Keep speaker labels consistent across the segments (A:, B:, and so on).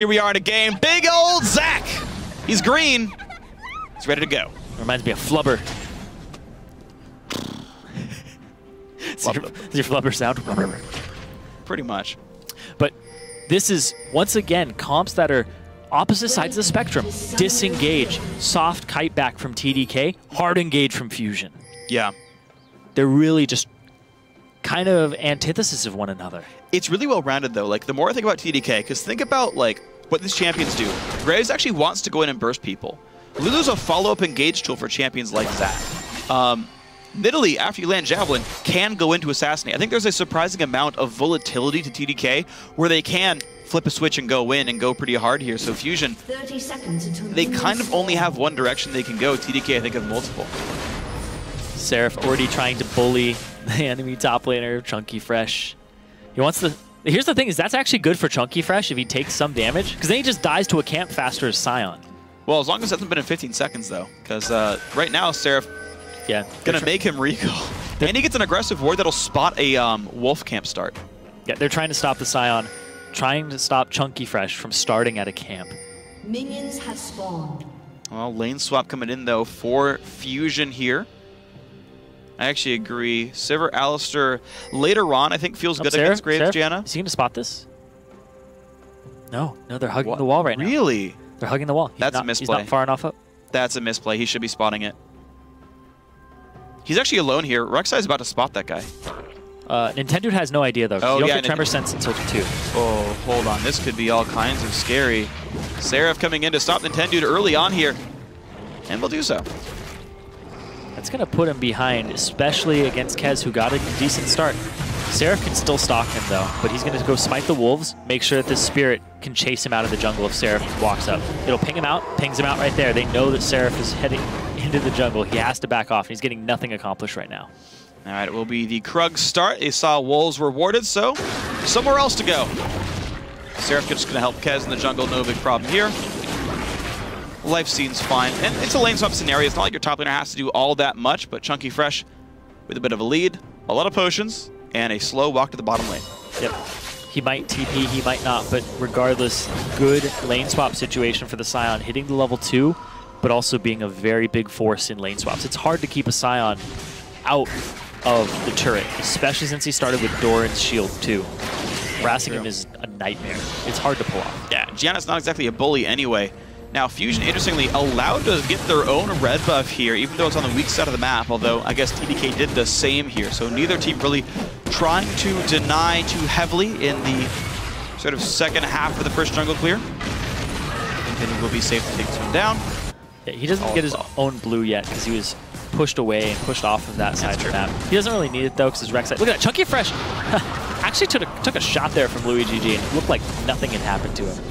A: Here we are in a game. Big old Zach. He's green. He's ready to go.
B: Reminds me of Flubber. Is your Flubber sound?
A: Pretty much.
B: But this is, once again, comps that are opposite sides of the spectrum. Disengage, soft kite back from TDK, hard engage from Fusion.
A: Yeah.
B: They're really just kind of antithesis of one another.
A: It's really well-rounded, though. Like, the more I think about TDK, because think about, like, what these champions do. Graves actually wants to go in and burst people. Lulu's a follow-up engage tool for champions like Zach. Nidalee, after you land Javelin, can go into Assassinate. I think there's a surprising amount of volatility to TDK where they can flip a switch and go in and go pretty hard here. So Fusion,
C: 30 seconds until
A: they kind of only have one direction they can go. TDK, I think, have multiple.
B: Seraph already trying to bully the enemy top laner, Chunky Fresh. He wants to... Here's the thing, is that's actually good for Chunky Fresh if he takes some damage, because then he just dies to a camp faster as Scion.
A: Well, as long as it hasn't been in 15 seconds, though, because right now, Seraph, gonna make him recall. And he gets an aggressive ward that'll spot a wolf camp start.
B: Yeah, they're trying to stop the Scion, trying to stop Chunky Fresh from starting at a camp.
C: Minions have spawned.
A: Well, lane swap coming in, though, for Fusion here. I actually agree. Sivir, Alistair, later on, I think feels good against Graves, Gianna.
B: Is he going to spot this? No, they're hugging the wall right now.
A: Really?
B: They're hugging the wall.
A: That's a misplay.
B: He's not far enough up.
A: That's a misplay. He should be spotting it. He's actually alone here. Rek'Sai is about to spot that guy.
B: Nintendo has no idea, though.
A: Oh,
B: you don't
A: yeah,
B: get Tremor Sense until 2.
A: Oh, hold on. This could be all kinds of scary. Seraph coming in to stop Nintendo early on here. And will do so.
B: That's going to put him behind, especially against Kez, who got a decent start. Seraph can still stalk him, though, but he's going to go smite the wolves, make sure that this spirit can chase him out of the jungle if Seraph walks up. It'll ping him out, pings him out right there. They know that Seraph is heading into the jungle. He has to back off. He's getting nothing accomplished right now.
A: All right, it will be the Krug start. They saw wolves rewarded, so somewhere else to go. Seraph just going to help Kez in the jungle. No big problem here. Life scene's fine. And it's a lane swap scenario. It's not like your top laner has to do all that much, but Chunky Fresh with a bit of a lead, a lot of potions, and a slow walk to the bottom lane.
B: Yep. He might TP, he might not, but regardless, good lane swap situation for the Scion, hitting the level 2, but also being a very big force in lane swaps. It's hard to keep a Scion out of the turret, especially since he started with Doran's shield too. Harassing him is a nightmare. It's hard to pull off. Yeah,
A: Gianna's not exactly a bully anyway. Now, Fusion, interestingly, allowed to get their own red buff here, even though it's on the weak side of the map, although I guess TDK did the same here. So neither team really trying to deny too heavily in the sort of second half of the first jungle clear. Nintendo will be safe to take this one down.
B: Yeah, he doesn't get his own blue yet because he was pushed away and pushed off of that side of the map. He doesn't really need it, though, because his Rek'Sai... Look at that, Chunky Fresh! Actually took a shot there from Luigi G, and it looked like nothing had happened to him.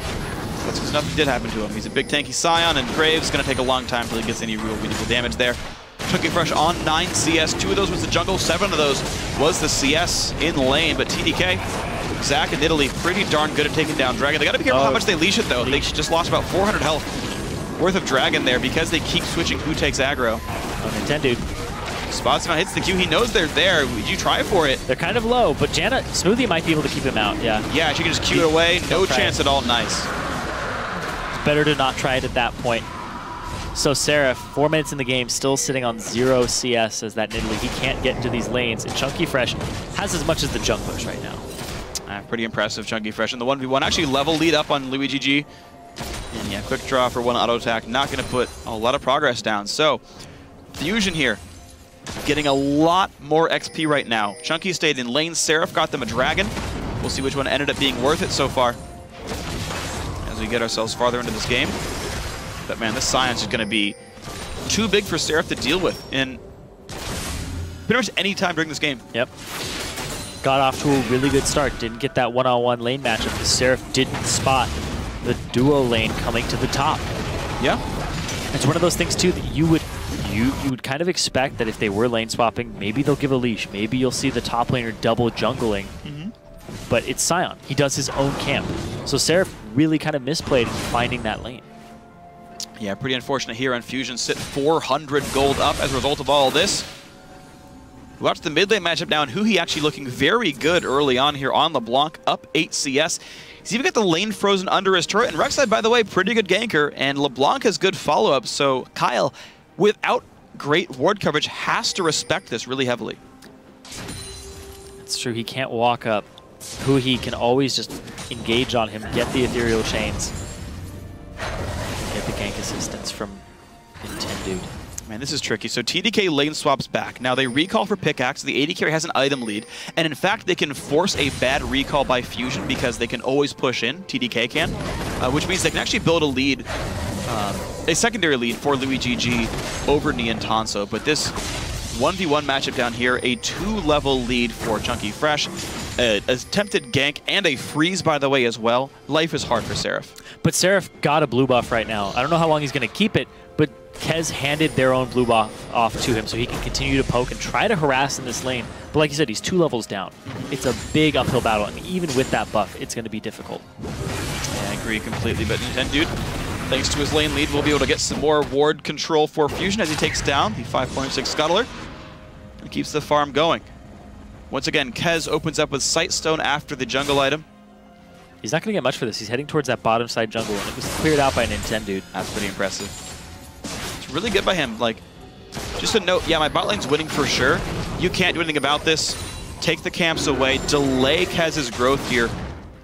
A: That's because nothing did happen to him. He's a big tanky Scion, and Graves going to take a long time until he gets any real meaningful damage there. Chunky Fresh on 9 CS. 2 of those was the jungle, 7 of those was the CS in lane. But TDK, Zach and Nidalee pretty darn good at taking down Dragon. They got to be careful how much they leash it, though. They just lost about 400 health worth of Dragon there because they keep switching who takes aggro.
B: Oh, Nintendo.
A: Spots him out, hits the Q. He knows they're there. Would you try for it?
B: They're kind of low, but Smoothie might be able to keep him out, yeah.
A: Yeah, she can just Q it away. No chance at all. Nice.
B: Better to not try it at that point. So Seraph, 4 minutes in the game, still sitting on 0 CS as that Nidalee. He can't get into these lanes, and Chunky Fresh has as much as the junglers right now.
A: Pretty impressive, Chunky Fresh. And the 1v1 actually level lead up on Luigi G. And yeah, quick draw for one auto attack. Not going to put a lot of progress down. So Fusion here, getting a lot more XP right now. Chunky stayed in lane. Seraph got them a dragon. We'll see which one ended up being worth it so far as we get ourselves farther into this game. But man, this Scion's is going to be too big for Seraph to deal with in pretty much any time during this game.
B: Yep. Got off to a really good start. Didn't get that one-on-one lane matchup because Seraph didn't spot the duo lane coming to the top.
A: Yeah.
B: It's one of those things too that you would kind of expect that if they were lane swapping, maybe they'll give a leash. Maybe you'll see the top laner double jungling. But it's Scion. He does his own camp. So Seraph really kind of misplayed in finding that lane.
A: Yeah, pretty unfortunate here on Fusion. Sit 400 gold up as a result of all this. Watch the mid lane matchup now, and Huhi actually looking very good early on here on LeBlanc, up 8 CS. He's even got the lane frozen under his turret. And Rek'Sai, by the way, pretty good ganker. And LeBlanc has good follow-up. So Kyle, without great ward coverage, has to respect this really heavily.
B: It's true. He can't walk up. Huhi can always just engage on him, get the ethereal chains, get the gank assistance from Nintendo.
A: Man, this is tricky. So TDK lane swaps back. Now they recall for pickaxe. The AD carry has an item lead. And in fact, they can force a bad recall by fusion because they can always push in. TDK can. Which means they can actually build a lead, a secondary lead for LuiGG over Nian Tanso. But this 1v1 matchup down here, a 2-level lead for Chunky Fresh. A attempted gank and a freeze, by the way, as well. Life is hard for Seraph.
B: But Seraph got a blue buff right now. I don't know how long he's going to keep it, but Kez handed their own blue buff off to him so he can continue to poke and try to harass in this lane. But like you said, he's 2 levels down. It's a big uphill battle, and even with that buff, it's going to be difficult.
A: Yeah, I agree completely, but Nintendo, thanks to his lane lead, will be able to get some more ward control for Fusion as he takes down the 5.6 Scuttler and keeps the farm going. Once again, Kez opens up with Sightstone after the jungle item.
B: He's not going to get much for this. He's heading towards that bottom side jungle, and it was cleared out by Nintendo.
A: That's pretty impressive. It's really good by him. Like, just a note, yeah, my bot lane's winning for sure. You can't do anything about this. Take the camps away. Delay Kez's growth here.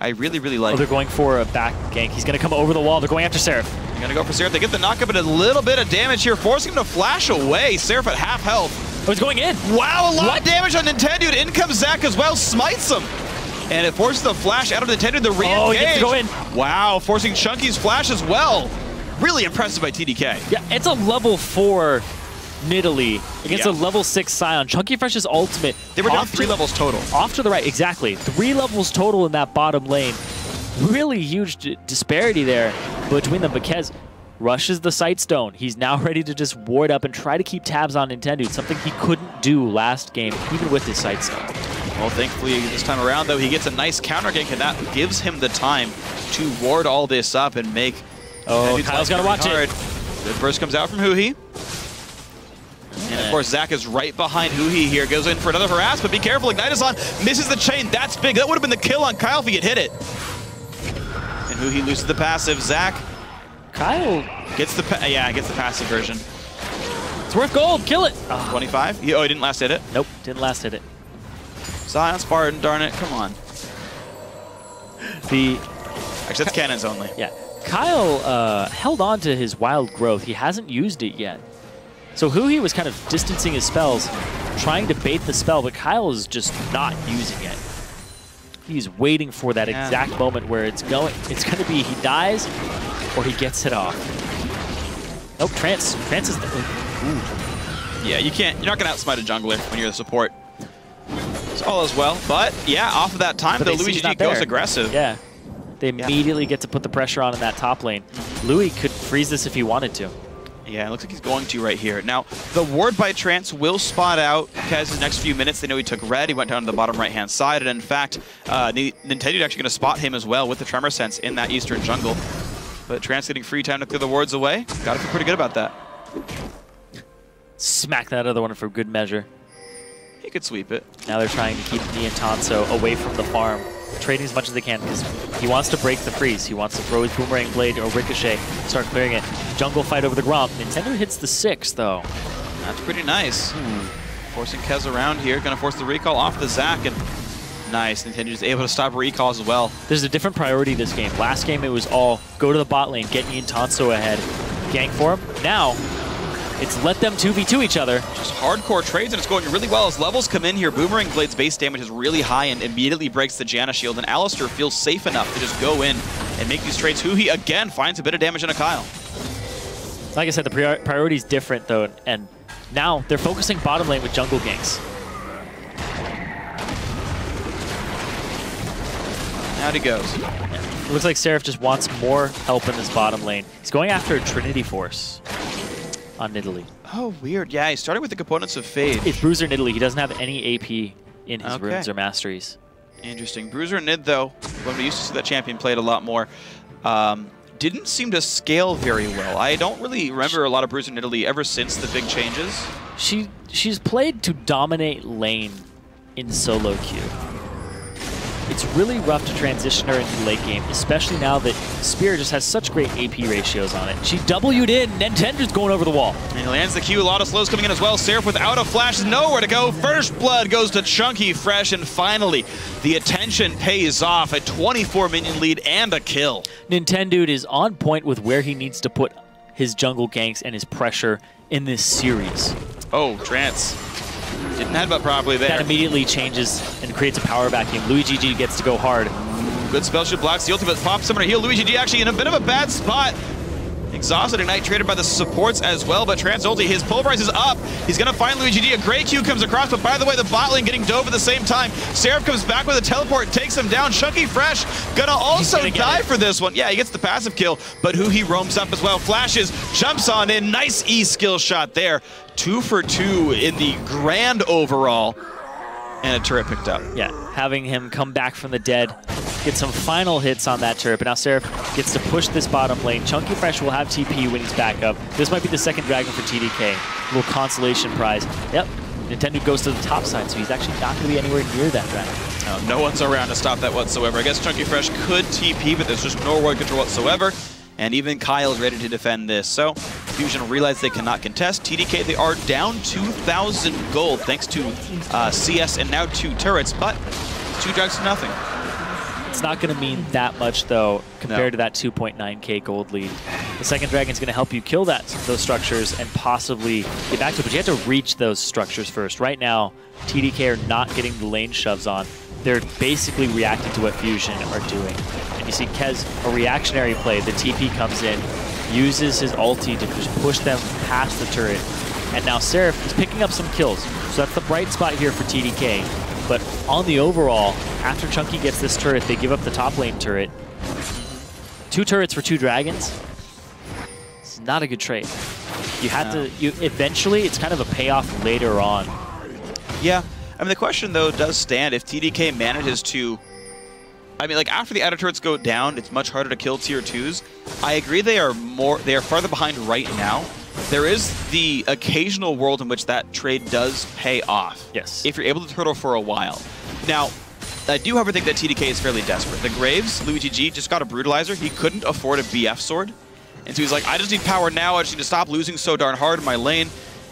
A: I really, really like it.
B: They're going for a back gank. He's going to come over the wall. They're going after Seraph.
A: They're going to go for Seraph. They get the knockup and a little bit of damage here, forcing him to flash away. Seraph at half health.
B: Oh, he's going in.
A: Wow, a lot of damage on Nintendo. In comes Zach as well, smites him. And it forces the flash out of Nintendo to re-engage.
B: Oh, he gets to go in.
A: Wow, forcing Chunky's flash as well. Really impressive by TDK.
B: Yeah, it's a level 4 Nidalee against a level 6 Scion. Chunky Fresh's ultimate.
A: They were down 3 levels total.
B: Off to the right, exactly. 3 levels total in that bottom lane. Really huge disparity there between them. But Kez rushes the Sightstone. He's now ready to just ward up and try to keep tabs on Nintendo, something he couldn't do last game, even with his Sightstone.
A: Well, thankfully, this time around, though, he gets a nice counter gank, and that gives him the time to ward all this up and make...
B: Oh, Kyle's got to watch it.
A: Good burst comes out from Huhi. And, of course, Zach is right behind Huhi here. Goes in for another harass, but be careful. Ignite is on. Misses the chain. That's big. That would have been the kill on Kyle if he had hit it. And Huhi loses the passive. Zach...
B: Kyle
A: gets the passive version.
B: It's worth gold. Kill it.
A: 25. Oh, he didn't last hit it.
B: Nope, didn't last hit it.
A: Zion Spartan, darn it! Come on.
B: Actually,
A: that's cannons only.
B: Yeah, Kyle held on to his wild growth. He hasn't used it yet. So Huhi was kind of distancing his spells, trying to bait the spell, but Kyle is just not using it. He's waiting for that exact moment where it's going. It's going to be he dies or he gets it off. Nope, Trance is the... Ooh.
A: Yeah, you're not going to outsmite a jungler when you're the support. It's all as well, but yeah, off of that time, though, LuiGG goes aggressive.
B: Yeah, they immediately get to put the pressure on in that top lane. Louis could freeze this if he wanted to.
A: Yeah, it looks like he's going to right here. Now, the ward by Trance will spot out Kez in the next few minutes. They know he took red. He went down to the bottom right-hand side, and in fact, Nintendo's actually going to spot him as well with the Tremor Sense in that eastern jungle. But Trance getting free time to clear the wards away. Got to feel pretty good about that.
B: Smack that other one for good measure.
A: He could sweep it.
B: Now they're trying to keep Nian Tanso away from the farm, trading as much as they can because he wants to break the freeze. He wants to throw his Boomerang Blade or Ricochet, start clearing it. Jungle fight over the Gromp. Nintendo hits the 6, though.
A: That's pretty nice. Forcing Kez around here. Going to force the recall off the Zac. And nice. Nintendo's able to stop recalls as well.
B: There's a different priority this game. Last game, it was all go to the bot lane, get Nian Tanso ahead, gank for him. Now, it's let them 2v2 each other.
A: Just hardcore trades, and it's going really well as levels come in here. Boomerang Blade's base damage is really high and immediately breaks the Janna shield, and Alistar feels safe enough to just go in and make these trades. Huhi, again, finds a bit of damage on a Kyle.
B: Like I said, the priority's different, though, and now they're focusing bottom lane with jungle ganks.
A: Out he goes.
B: Yeah. It looks like Seraph just wants more help in this bottom lane. He's going after a Trinity Force on Nidalee.
A: Oh, weird. Yeah, he started with the components of Fade.
B: It's Bruiser Nidalee. He doesn't have any AP in his runes or masteries.
A: Interesting. Bruiser Nid, though, when we used to see that champion played a lot more, didn't seem to scale very well. I don't really remember a lot of Bruiser Nidalee ever since the big changes.
B: She's played to dominate lane in solo queue. it's really rough to transition her into the late game, especially now that Spear just has such great AP ratios on it. She W'd in, Nintendo's going over the wall.
A: And he lands the Q, a lot of slows coming in as well. Seraph without a flash, nowhere to go. First blood goes to Chunky Fresh, and finally, the attention pays off. A 24 minion lead and a kill.
B: Nintendo is on point with where he needs to put his jungle ganks and his pressure in this series.
A: Oh, Trance. Didn't headbutt properly there.
B: That immediately changes and creates a power vacuum. LuiGG gets to go hard.
A: Good spell shoot, blocks the ultimate, pops someone to heal. LuiGG actually in a bit of a bad spot. Exhausted, Ignite traded by the supports as well, but Trance ulti, his Pulverize is up. He's gonna find LuiGG, a great Q comes across, but by the way, the bot lane getting dove at the same time. Seraph comes back with a teleport, takes him down. Chunky Fresh gonna also die for this one. Yeah, he gets the passive kill, but Huhi roams up as well. Flashes, jumps on in, nice E skill shot there. 2 for 2 in the grand overall, and a turret picked up.
B: Yeah, having him come back from the dead, get some final hits on that turret, but now Seraph gets to push this bottom lane. Chunky Fresh will have TP when he's back up. This might be the second dragon for TDK. A little consolation prize. Yep, Nintendo goes to the top side, so he's actually not going to be anywhere near that dragon.
A: No one's around to stop that whatsoever. I guess Chunky Fresh could TP, but there's just no ward control whatsoever. And even Kyle's ready to defend this. So Fusion realize they cannot contest. TDK, they are down 2,000 gold thanks to CS and now 2 turrets, but 2 drugs to nothing.
B: It's not going to mean that much, though, compared to that 2.9k gold lead. The second dragon's going to help you kill those structures and possibly get back to it, but you have to reach those structures first. Right now, TDK are not getting the lane shoves on. They're basically reacting to what Fusion are doing. And you see Kez, a reactionary play. The TP comes in, uses his ulti to just push them past the turret. And now Seraph is picking up some kills. So that's the bright spot here for TDK. But on the overall, after Chunky gets this turret, they give up the top lane turret. 2 turrets for 2 dragons. It's not a good trade. You have to, eventually, it's kind of a payoff later on.
A: Yeah. I mean, the question, though, does stand if TDK manages to... I mean, like, after the outer turrets go down, it's much harder to kill tier 2s. I agree they are farther behind right now. There is the occasional world in which that trade does pay off.
B: Yes.
A: If you're able to turtle for a while. Now, I do, however, think that TDK is fairly desperate. The Graves, LuiGG, just got a Brutalizer. He couldn't afford a BF sword. And so he's like, I just need power now. I just need to stop losing so darn hard in my lane.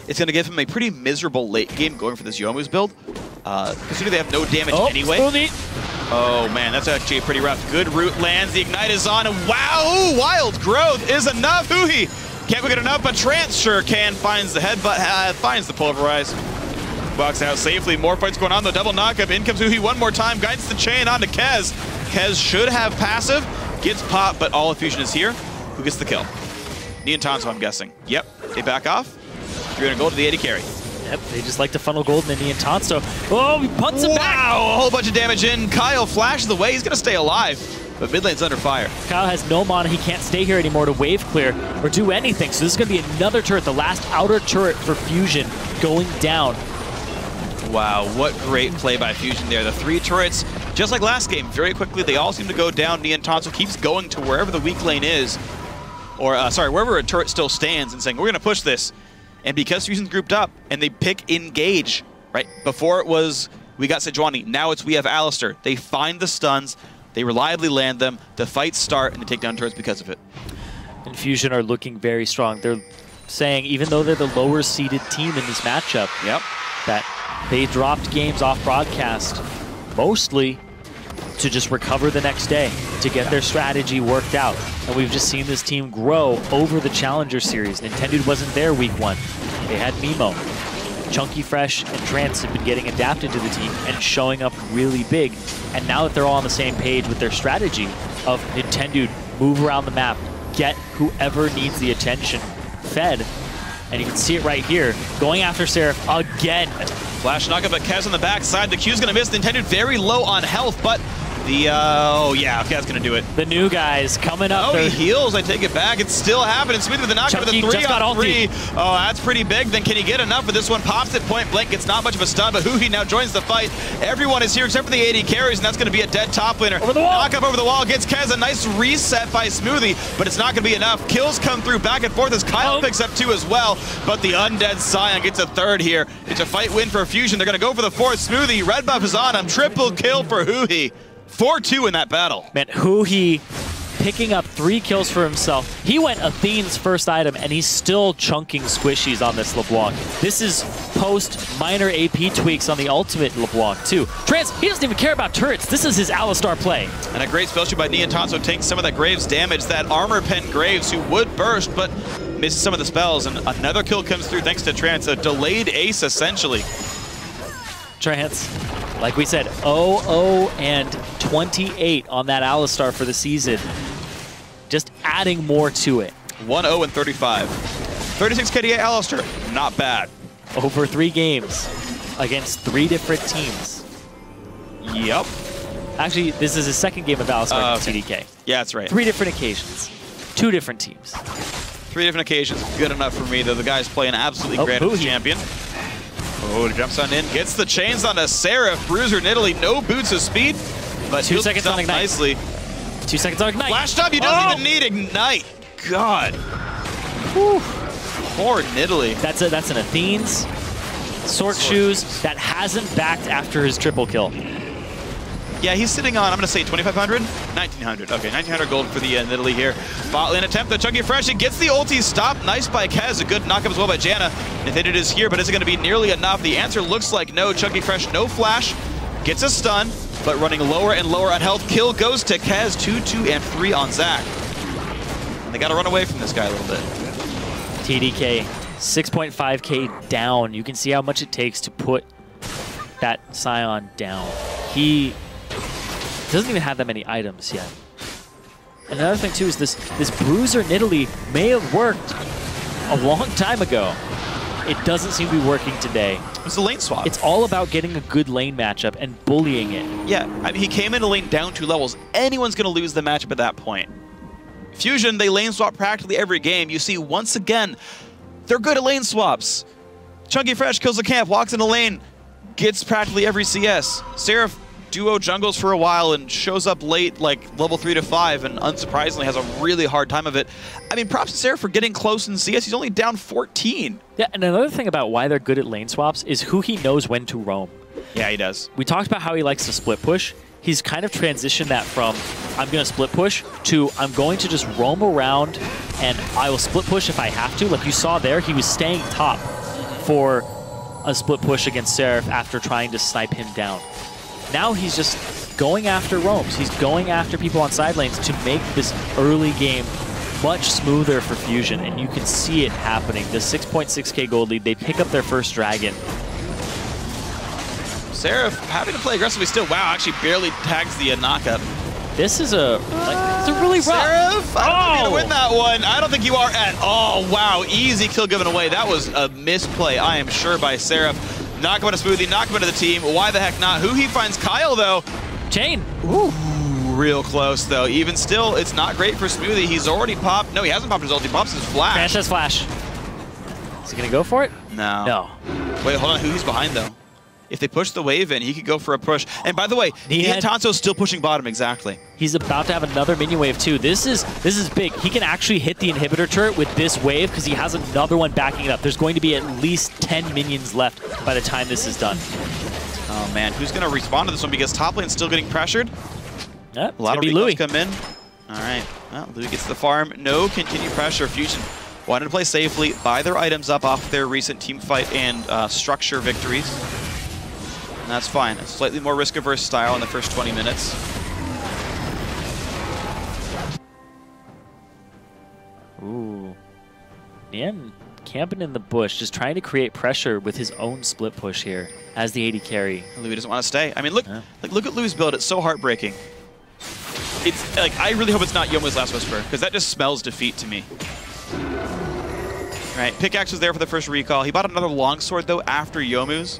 A: It's going to give him a pretty miserable late game going for this Youmuu's build. Considering they have no damage anyway.
B: Smoothie.
A: Oh man, that's actually pretty rough. Good root lands, the Ignite is on, and wow, Wild Growth is enough. Huhi can't get enough, but Trance sure can. Finds the headbutt, finds the Pulverize. Walks out safely. More fights going on, though. Double knockup. In comes Huhi one more time. Guides the chain onto Kez. Kez should have passive. Gets popped, but all of Fusion is here. Who gets the kill? Neon Tonso, I'm guessing. Yep, they back off. You're going to go to the AD carry.
B: Yep, they just like to funnel gold in Neon Tonso. Oh, he punts him back!
A: Wow, a whole bunch of damage in. Kyle flashes away. He's going to stay alive, but mid lane's under fire.
B: Kyle has no mana. He can't stay here anymore to wave clear or do anything. So this is going to be another turret, the last outer turret for Fusion going down.
A: Wow, what great play by Fusion there. The 3 turrets, just like last game, very quickly, they all seem to go down. Neon Tonso keeps going to wherever the weak lane is, or sorry, wherever a turret still stands and saying, we're going to push this. And because Fusion's grouped up and they pick Engage, right? Before it was, we got Sejuani, now it's we have Alistar. They find the stuns, they reliably land them, the fights start, and they take down turrets because of it.
B: And Fusion are looking very strong. They're saying, even though they're the lower seeded team in this matchup, that they dropped games off broadcast mostly to just recover the next day, to get their strategy worked out. And we've just seen this team grow over the Challenger Series. Nintendo wasn't there week 1. They had Mimo. Chunky Fresh and Trance have been getting adapted to the team and showing up really big. And now that they're all on the same page with their strategy of Nintendo move around the map, get whoever needs the attention fed. And you can see it right here, going after Seraph again.
A: Flash knockup, but Kez on the backside. The Q's gonna miss. Nintendo very low on health, but the, oh yeah, Kez gonna do it.
B: The new guys coming up.
A: Oh, he heals, I take it back. It's still happening. Smooth with the knockup with the 3-on-3. Oh, that's pretty big. Then can he get enough? But this one pops it point blank. It's not much of a stun, but Huhi now joins the fight. Everyone is here except for the AD carries, and that's gonna be a dead top laner.
B: Over the wall.
A: Knockup over the wall gets Kez a nice reset by Smoothie, but it's not gonna be enough. Kills come through back and forth as Kyle picks up 2 as well, but the Undead Scion gets a 3rd here. It's a fight win for Fusion. They're gonna go for the 4th. Smoothie, red buff is on him. Triple kill for Huhi. 4-2 in that battle.
B: Man, Huhi picking up 3 kills for himself. He went Athene's first item, and he's still chunking squishies on this LeBlanc. This is post minor AP tweaks on the ultimate LeBlanc, too. Trance, he doesn't even care about turrets. This is his Alistar play.
A: And a great spell shoot by Niantanso takes some of that Graves damage. That armor pen Graves, who would burst, but misses some of the spells. And another kill comes through thanks to Trance. A delayed ace, essentially.
B: Trance, like we said, 0-0 and 28 on that Alistar for the season. Just adding more to it.
A: 1-0 and 35. 36 KDA Alistar, not bad.
B: Over 3 games against 3 different teams.
A: Yep.
B: Actually, this is his second game of Alistar
A: Okay.
B: TDK.
A: Yeah, that's right.
B: 3 different occasions. 2 different teams.
A: 3 different occasions, good enough for me, though the guy's playing absolutely great as champion. Oh, jumps on in, gets the chains onto Seraph. Bruiser Nidalee, no boots of speed, but
B: 2 seconds on Ignite.
A: Nicely.
B: 2 seconds on Ignite.
A: Flash top, you don't even need Ignite. God. Whew. Poor Nidalee.
B: That's an Athene's Sword Shoes that hasn't backed after his triple kill.
A: Yeah, he's sitting on, I'm going to say 2,500? 1,900. Okay, 1,900 gold for the Nidalee here. Bot lane attempt, the Chunky Fresh, it gets the ulti stop. Nice by Kez, a good knockup as well by Janna. If it is here, but is it going to be nearly enough? The answer looks like no. Chunky Fresh, no flash, gets a stun, but running lower and lower on health. Kill goes to Kez, 2, 2, and 3 on Zach. And they got to run away from this guy a little bit.
B: TDK, 6.5k down. You can see how much it takes to put that Scion down. He doesn't even have that many items yet. And another thing too is this Bruiser Nidalee may have worked a long time ago. It doesn't seem to be working today.
A: It's a lane swap.
B: It's all about getting a good lane matchup and bullying it.
A: Yeah, I mean, he came in a lane down 2 levels. Anyone's going to lose the matchup at that point. Fusion, they lane swap practically every game. You see, once again, they're good at lane swaps. Chunky Fresh kills the camp, walks in the lane, gets practically every CS. Seraph duo jungles for a while and shows up late, like level 3 to 5, and unsurprisingly has a really hard time of it. I mean, props to Seraph for getting close in CS. He's only down 14.
B: Yeah, and another thing about why they're good at lane swaps is who he knows when to roam.
A: Yeah, he does.
B: We talked about how he likes to split push. He's kind of transitioned that from, I'm going to split push, to I'm going to just roam around and I will split push if I have to. Like you saw there, he was staying top for a split push against Seraph after trying to snipe him down. Now he's just going after roams. He's going after people on side lanes to make this early game much smoother for Fusion, and you can see it happening. The 6.6k gold lead, they pick up their first dragon.
A: Seraph having to play aggressively still. Wow, actually barely tags the knockup.
B: This is it's a really rough.
A: Seraph, I don't think you're gonna win that one. I don't think you are at all. Wow, easy kill given away. That was a misplay, I am sure, by Seraph. Knock him into Smoothie, knock him into the team. Why the heck not? Who he finds Kyle, though.
B: Chain.
A: Ooh, real close, though. Even still, it's not great for Smoothie. He's already popped. No, he hasn't popped his ult. He pops his flash.
B: Crash has flash. Is he going to go for it?
A: No.
B: No.
A: Wait, hold on. Who's behind, though? If they push the wave in, he could go for a push. And by the way, Niantanso's still pushing bottom, exactly.
B: He's about to have another minion wave, too. This is big. He can actually hit the inhibitor turret with this wave because he has another one backing it up. There's going to be at least 10 minions left by the time this is done.
A: Oh, man. Who's going to respond to this one? Because top lane's still getting pressured.
B: Yep,
A: a lot of recalls come in. All right. Well, Louis gets the farm. No continued pressure. Fusion wanted to play safely, buy their items up off their recent team fight and structure victories. And that's fine. A slightly more risk-averse style in the first 20 minutes.
B: Ooh. Nian camping in the bush, just trying to create pressure with his own split push here as the AD carry.
A: Louis doesn't want to stay. I mean, look, look at Louis' build. It's so heartbreaking. It's like, I really hope it's not Yomu's Last Whisper, because that just smells defeat to me. All right, Pickaxe was there for the first recall. He bought another longsword, though, after Yomu's.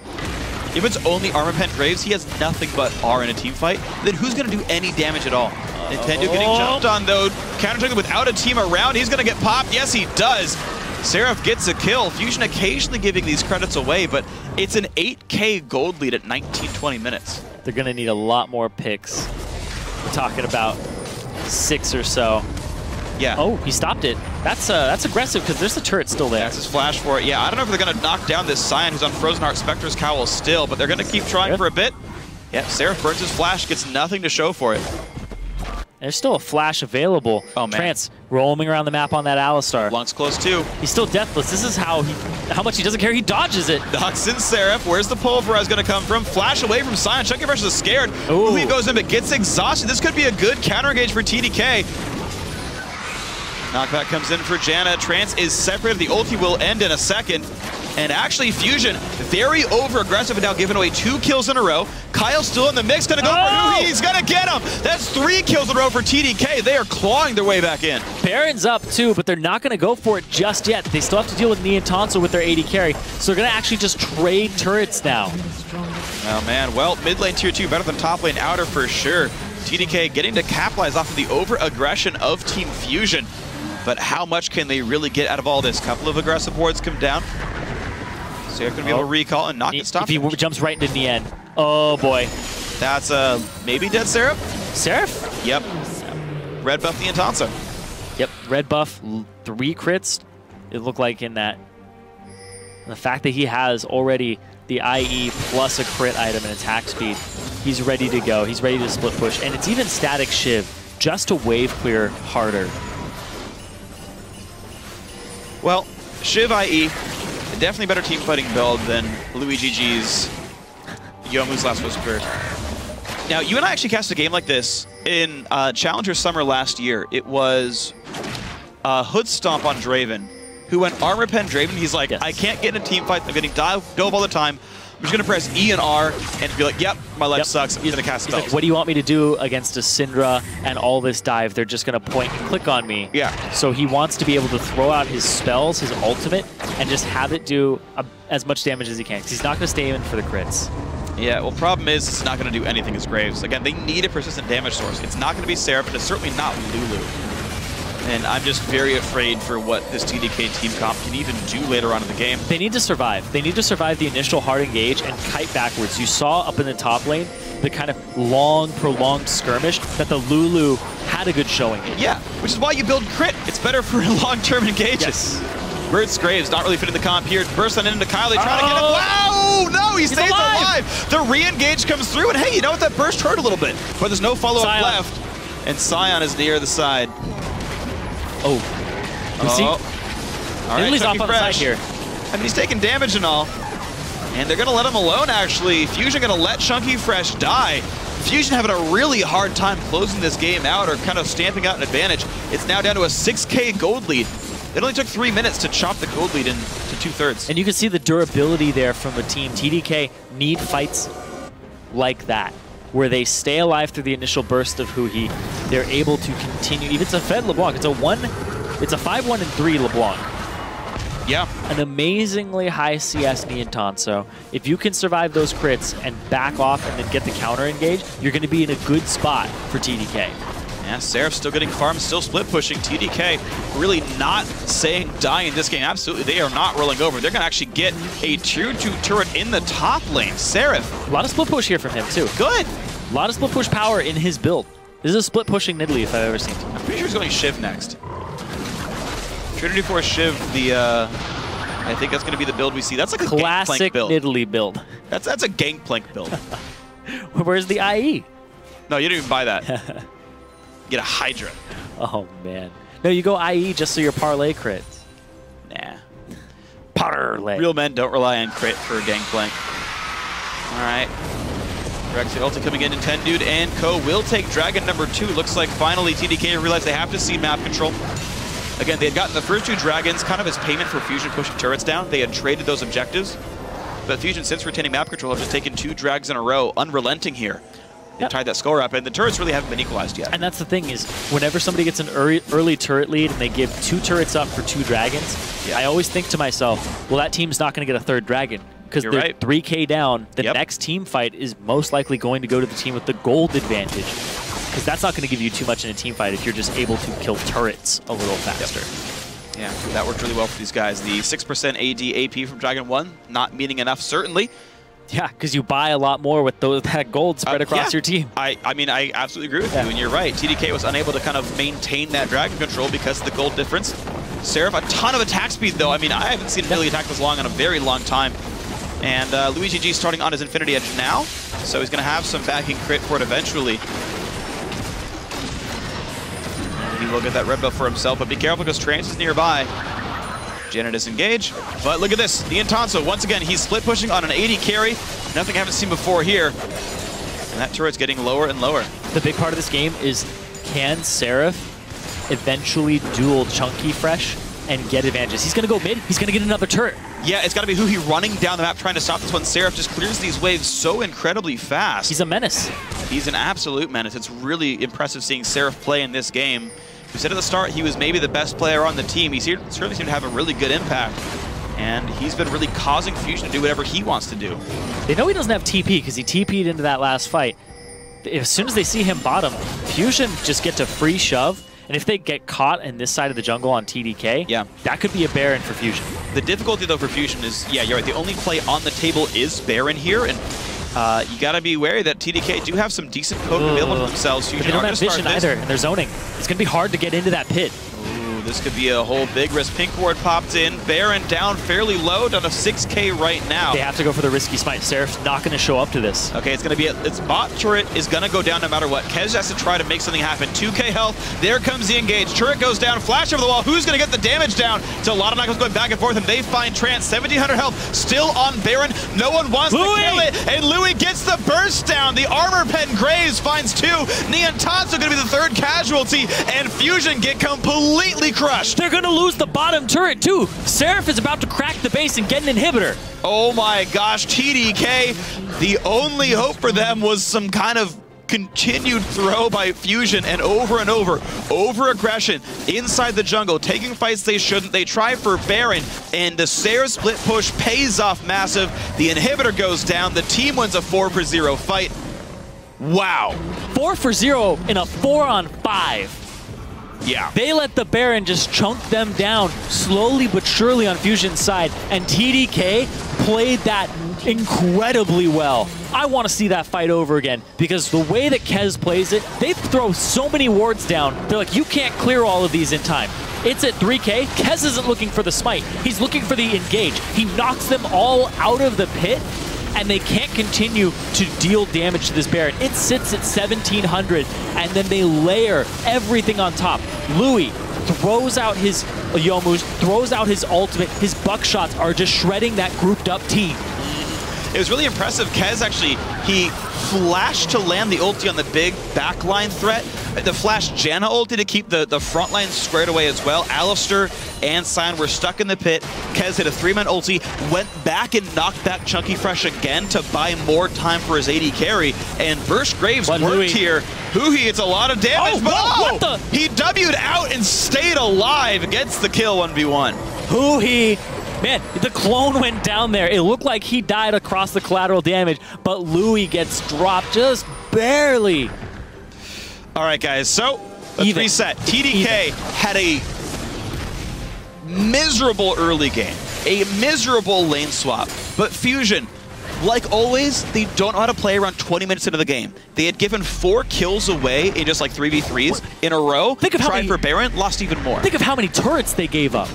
A: If it's only Armor Pen Graves, he has nothing but R in a team fight, then who's going to do any damage at all? Nintendo getting jumped on, though. Counter without a team around. He's going to get popped. Yes, he does. Seraph gets a kill. Fusion occasionally giving these credits away, but it's an 8k gold lead at 19-20 minutes.
B: They're going to need a lot more picks. We're talking about 6 or so.
A: Yeah.
B: Oh, he stopped it. That's aggressive because there's the turret still there.
A: That's his flash for it. Yeah, I don't know if they're going to knock down this Scion who's on Frozen Heart Spectre's Cowl still, but they're going to keep trying for a bit. Yeah, Seraph burns his flash, gets nothing to show for it.
B: There's still a flash available.
A: Oh, man.
B: Trance roaming around the map on that Alistar.
A: Blunk's close too.
B: He's still deathless. This is how much he doesn't care. He dodges it.
A: Ducks in Seraph. Where's the pulverize going to come from? Flash away from Sion. Chunky Fresh is scared. Louis goes in but gets exhausted. This could be a good counter engage for TDK. Knockback comes in for Janna. Trance is separated. The ulti will end in a second. And actually, Fusion, very over-aggressive and now giving away 2 kills in a row. Kyle's still in the mix, gonna go for who he's gonna get him. That's 3 kills in a row for TDK. They are clawing their way back in.
B: Baron's up too, but they're not gonna go for it just yet. They still have to deal with Nia and Tonso with their AD carry, so they're gonna actually just trade turrets now.
A: Oh man, well, mid lane tier 2 better than top lane outer for sure. TDK getting to capitalize off of the over-aggression of Team Fusion. But how much can they really get out of all this? Couple of aggressive wards come down. So you're going to be able to recall and not get stopped.
B: If he jumps right into Nien. Oh boy.
A: That's maybe dead Seraph?
B: Seraph?
A: Yep. Red buff the Intanso.
B: Yep, red buff, 3 crits. It looked like in that. And the fact that he has already the IE plus a crit item and attack speed, he's ready to go. He's ready to split push. And it's even static Shiv, just to wave clear harder.
A: Well, Shiv IE, definitely better team fighting build than LuiGG's Youmuu's Last Whisper. Now, you and I actually cast a game like this in Challenger Summer last year. It was Hood Stomp on Draven, who went Armor Pen Draven. He's like, I can't get in a team fight. I'm getting dove all the time. I'm just going to press E and R and be like, yep, my life sucks. I'm going to cast spells.
B: Like, what do you want me to do against a Syndra and all this dive? They're just going to point and click on me.
A: Yeah.
B: So he wants to be able to throw out his spells, his ultimate, and just have it do as much damage as he can. Because he's not going to stay in for the crits.
A: Yeah, well, problem is it's not going to do anything as Graves. Again, they need a persistent damage source. It's not going to be Seraph, but it's certainly not Lulu. And I'm just very afraid for what this TDK team comp can even do later on in the game.
B: They need to survive. They need to survive the initial hard engage and kite backwards. You saw up in the top lane the kind of long, prolonged skirmish that the Lulu had a good showing in.
A: Yeah, which is why you build crit. It's better for long-term engages.
B: Yes.
A: Burst Graves not really fitting the comp here. Burst on into Kyle. They trying to get him. Wow! No, he stays alive. The re-engage comes through, and hey, you know what? That burst hurt a little bit, but there's no follow-up left. And Sion is near the side.
B: Oh.
A: All right,
B: Lily's off on the side here.
A: I mean, he's taking damage and all. And they're going to let him alone, actually. Fusion going to let Chunky Fresh die. Fusion having a really hard time closing this game out or kind of stamping out an advantage. It's now down to a 6K gold lead. It only took 3 minutes to chop the gold lead into 2/3.
B: And you can see the durability there from the team. TDK need fights like that, where they stay alive through the initial burst of Huhi. They're able to continue. Even it's a Fed LeBlanc. It's a 5-1-3 LeBlanc.
A: Yeah.
B: An amazingly high CS Nia and Tonso. If you can survive those crits and back off and then get the counter engage, you're going to be in a good spot for TDK.
A: Yeah, Seraph still getting farms, still split pushing. TDK really not saying die in this game. Absolutely, they are not rolling over. They're going to actually get a tier 2 turret in the top lane. Seraph.
B: A lot of split push here from him, too.
A: Good.
B: A lot of split push power in his build. This is a split pushing Nidalee if I've ever seen.
A: I'm pretty sure he's going Shiv next. Trinity Force Shiv, I think that's going to be the build we see. That's like a
B: classic
A: Gangplank build.
B: Nidalee build.
A: That's a Gangplank build.
B: Where's the IE?
A: No, you didn't even buy that. Get a Hydra.
B: Oh, man. No, you go IE just so your parlay crits.
A: Nah.
B: Parlay.
A: Real men don't rely on crit for Gangplank. All right. Rex the ulti coming in, Dude and Co. will take Dragon number 2. Looks like finally TDK realized they have to see map control. Again, they had gotten the first 2 Dragons kind of as payment for Fusion pushing turrets down. They had traded those objectives. But Fusion, since retaining map control, have just taken 2 drags in a row, unrelenting here. They tied that score up, and the turrets really haven't been equalized yet.
B: And that's the thing is, whenever somebody gets an early turret lead and they give 2 turrets up for 2 dragons, I always think to myself, well, that team's not going to get a 3rd dragon. Because they're
A: right.
B: 3K down, the next team fight is most likely going to go to the team with the gold advantage. Because that's not going to give you too much in a team fight if you're just able to kill turrets a little faster.
A: Yeah, that worked really well for these guys. The 6% AD AP from Dragon 1, not meaning enough, certainly.
B: Yeah, because you buy a lot more with that gold spread across your team.
A: I mean, I absolutely agree with you, and you're right. TDK was unable to kind of maintain that Dragon control because of the gold difference. Seraph, a ton of attack speed, though. I mean, I haven't seen Lily attack this long in a very long time. And LuiGG starting on his Infinity Edge now. so he's going to have some backing crit for it eventually. He will get that red buff for himself, but be careful because Trance is nearby. Janet disengage, but look at this. Niantanso, once again, he's split pushing on an 80 carry. Nothing I haven't seen before here. And that turret's getting lower and lower.
B: The big part of this game is, can Seraph eventually duel Chunky Fresh and get advantages? He's going to go mid. He's going to get another turret.
A: Yeah, it's got to be Huhi running down the map trying to stop this one. Seraph just clears these waves so incredibly fast.
B: He's a menace.
A: He's an absolute menace. It's really impressive seeing Seraph play in this game. We said at the start he was maybe the best player on the team. He certainly seemed to have a really good impact. And he's been really causing Fusion to do whatever he wants to do.
B: They know he doesn't have TP because he TP'd into that last fight. As soon as they see him bottom, Fusion just gets a free shove. And if they get caught in this side of the jungle on TDK,
A: yeah,
B: that could be a Baron for Fusion.
A: The difficulty, though, for Fusion is, yeah, you're right, the only play on the table is Baron here. And you got to be wary that TDK do have some decent poke available to themselves. Fusion
B: they don't have vision either, and they're zoning. It's going to be hard to get into that pit.
A: This could be a whole big risk. Pink ward popped in. Baron down fairly low, down to 6K right now.
B: They have to go for the risky smite. Seraph's not going to show up to this.
A: Okay, it's going to be its bot turret is going to go down no matter what. Kez has to try to make something happen. 2K health. There comes the engage. Turret goes down. Flash over the wall. Who's going to get the damage down? It's a lot of knuckles going back and forth, and they find Trance. 1700 health still on Baron. No one wants to kill it, and Louis gets the burst down. The armor pen Graves finds 2. Niantanso going to be the 3rd casualty, and Fusion get completely crushed.
B: They're going to lose the bottom turret, too. Seraph is about to crack the base and get an inhibitor.
A: Oh my gosh, TDK, the only hope for them was some kind of continued throw by Fusion, and over, over-aggression inside the jungle, taking fights they shouldn't. They try for Baron, and the Seraph split push pays off massive. The inhibitor goes down. The team wins a 4-for-0 fight. Wow.
B: 4-for-0 in a 4-on-5.
A: Yeah.
B: They let the Baron just chunk them down slowly but surely on Fusion's side, and TDK played that incredibly well. I want to see that fight over again, because the way that Kez plays it, they throw so many wards down. They're like, you can't clear all of these in time. It's at 3K. Kez isn't looking for the smite. He's looking for the engage. He knocks them all out of the pit, and they can't continue to deal damage to this Baron. It sits at 1700, and then they layer everything on top. Louis throws out his Youmu's, throws out his ultimate. His buckshots are just shredding that grouped up team.
A: It was really impressive. Kez actually, he flashed to land the ulti on the big backline threat. The flash Janna ulti to keep the front line squared away as well. Alistair and Sion were stuck in the pit. Kez hit a 3-man ulti, went back and knocked back Chunky Fresh again to buy more time for his AD carry. And Burst Graves worked here. Huhi, it's a lot of damage, but he W'd out and stayed alive. Gets the kill 1v1.
B: Huhi. Man, the clone went down there. It looked like he died across the collateral damage, but Louis gets dropped just barely.
A: All right, guys, so let's reset. TDK had a miserable early game, a miserable lane swap, but Fusion, like always, they don't know how to play around 20 minutes into the game. They had given 4 kills away in just like 3v3s in a row.
B: Think of how
A: tried for Baron, lost even more.
B: Think of how many turrets they gave up.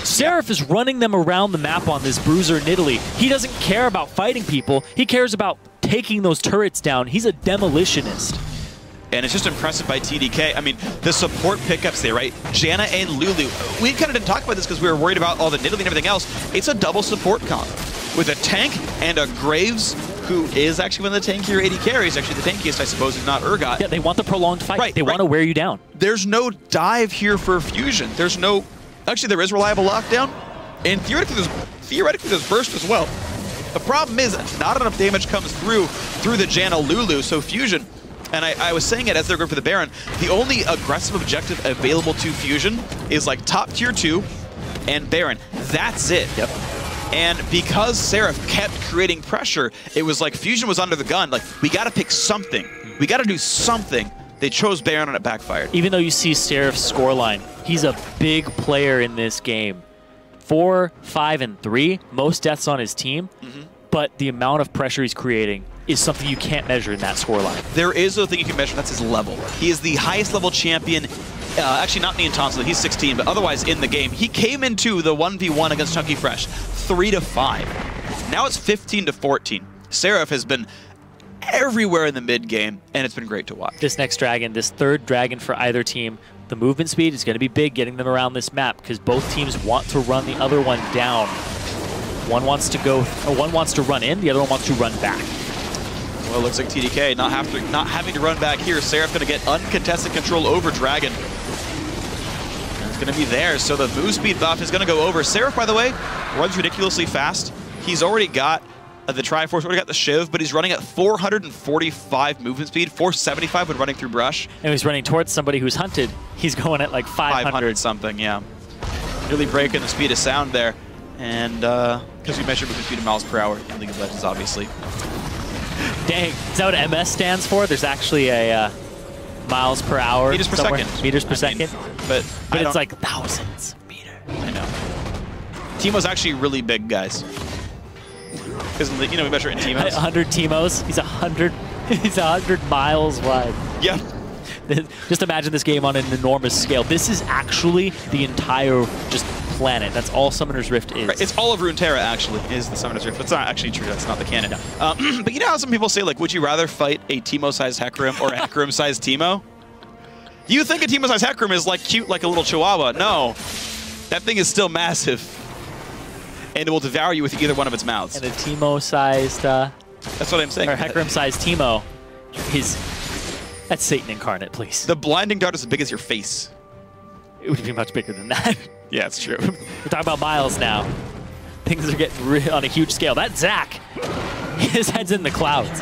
B: Seraph is running them around the map on this Bruiser Nidalee. He doesn't care about fighting people. He cares about taking those turrets down. He's a demolitionist.
A: And it's just impressive by TDK. I mean, the support pickups there, right? Janna and Lulu. We kind of didn't talk about this because we were worried about all the Nidalee and everything else. It's a double support comp with a tank and a Graves, who is actually one of the tankier AD carries. Actually, the tankiest, I suppose, is not Urgot.
B: Yeah, they want the prolonged fight.
A: Right,
B: they want to wear you down.
A: There's no dive here for Fusion. There's no... Actually, there is reliable lockdown, and theoretically there's burst as well. The problem is not enough damage comes through the Janna Lulu, so Fusion, and I was saying it as they're going for the Baron, the only aggressive objective available to Fusion is like top tier 2 and Baron. That's it.
B: Yep.
A: And because Seraph kept creating pressure, it was like Fusion was under the gun. Like, we got to pick something. We got to do something. They chose Baron and it backfired.
B: Even though you see Seraph's scoreline, he's a big player in this game. 4, 5, and 3, most deaths on his team, but the amount of pressure he's creating is something you can't measure in that scoreline.
A: There is a thing you can measure, that's his level. He is the highest level champion, actually not Niantanso, he's 16, but otherwise in the game. He came into the 1v1 against Chunky Fresh, 3-5. Now it's 15-14. Seraph has been everywhere in the mid game, and it's been great to watch.
B: This next dragon, this third dragon for either team, the movement speed is going to be big getting them around this map because both teams want to run the other one down. One wants to go, or one wants to run in, the other one wants to run back.
A: Well, it looks like TDK not having to run back here. Seraph going to get uncontested control over Dragon. And it's going to be there, so the move speed buff is going to go over. Seraph, by the way, runs ridiculously fast. He's already got the Triforce, already got the Shiv, but he's running at 445 movement speed, 475 when running through brush.
B: And he's running towards somebody who's hunted. He's going at like 500
A: something, yeah. Really breaking the speed of sound there. And because we measure movement speed in miles per hour in League of Legends, obviously.
B: Dang, is that what MS stands for? There's actually a miles per hour.
A: Meters per
B: somewhere.
A: second.
B: Meters per second.
A: But
B: it's like thousands of meters.
A: I know. Teemo's actually really big, guys. Because you know we measure it in Teemos.
B: 100 Teemos. He's 100. He's 100 miles wide.
A: Yeah.
B: Just imagine this game on an enormous scale. This is actually the entire just planet. That's all Summoner's Rift is.
A: Right. It's all of Runeterra, actually, is the Summoner's Rift. But it's not actually true. That's not the canon. No. But you know how some people say, like, would you rather fight a Teemo-sized Hecarim or a Hecarim-sized Teemo? You think a Teemo-sized Hecarim is, like, cute like a little chihuahua. No. That thing is still massive. And it will devour you with either one of its mouths.
B: And a Teemo-sized...
A: That's what I'm saying.
B: Or Hecarim-sized Teemo is... That's Satan incarnate, please.
A: The blinding dart is as big as your face.
B: It would be much bigger than that.
A: Yeah, it's true.
B: We're talking about miles now. Things are getting on a huge scale. That's Zach. His head's in the clouds.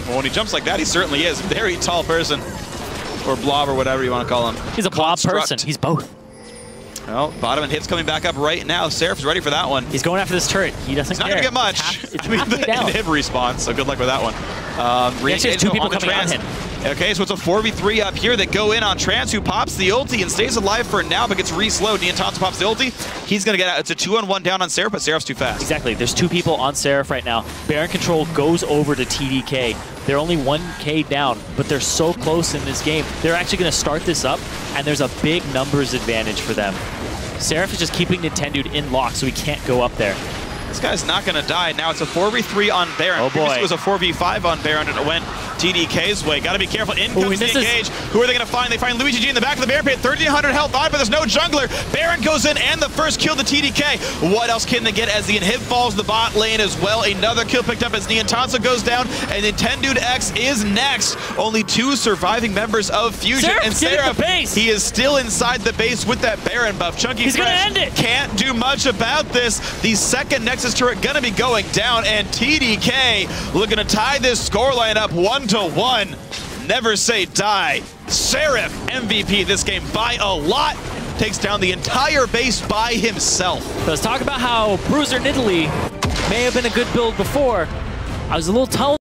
A: Well, when he jumps like that, he certainly is. Very tall person. Or blob, or whatever you want to call him.
B: He's a blob person. He's both.
A: Well, bottom and hit's coming back up right now. Seraph's ready for that one.
B: He's going after this turret. He doesn't care.
A: He's not going to get much.
B: It's
A: I mean,
B: halfway
A: the
B: down.
A: inhib respawn, so good luck with that one.
B: He actually has two people coming on him.
A: Okay, so it's a 4v3 up here that go in on Trance, who pops the ulti and stays alive for now, but gets re-slowed. Niantanzo pops the ulti. He's going to get out. It's a 2-on-1 down on Seraph, but Seraph's too fast.
B: Exactly. There's two people on Seraph right now. Baron control goes over to TDK. They're only 1k down, but they're so close in this game. They're actually going to start this up, and there's a big numbers advantage for them. Seraph is just keeping Nintendo in lock, so he can't go up there.
A: This guy's not going to die. Now it's a 4v3 on Baron.
B: Oh boy.
A: Previously it was a 4v5 on Baron, and it went TDK's way. Got to be careful. In comes the engage. Who are they going to find? They find Luigi G in the back of the Baron pit. 1,300 health on, but there's no jungler. Baron goes in, and the first kill to TDK. What else can they get as the inhib falls the bot lane as well? Another kill picked up as Niantanzo goes down, and Nintendo X is next. Only 2 surviving members of Fusion.
B: Seraph,
A: and Seraph,
B: the base.
A: He is still inside the base with that Baron buff. Chunky
B: He's going to end it.
A: Can't do much about this. The second Nexus turret going to be going down, and TDK looking to tie this scoreline up 1-1. Never say die. Seraph MVP this game by a lot. Takes down the entire base by himself.
B: Let's talk about how Bruiser Nidalee may have been a good build before. I was a little told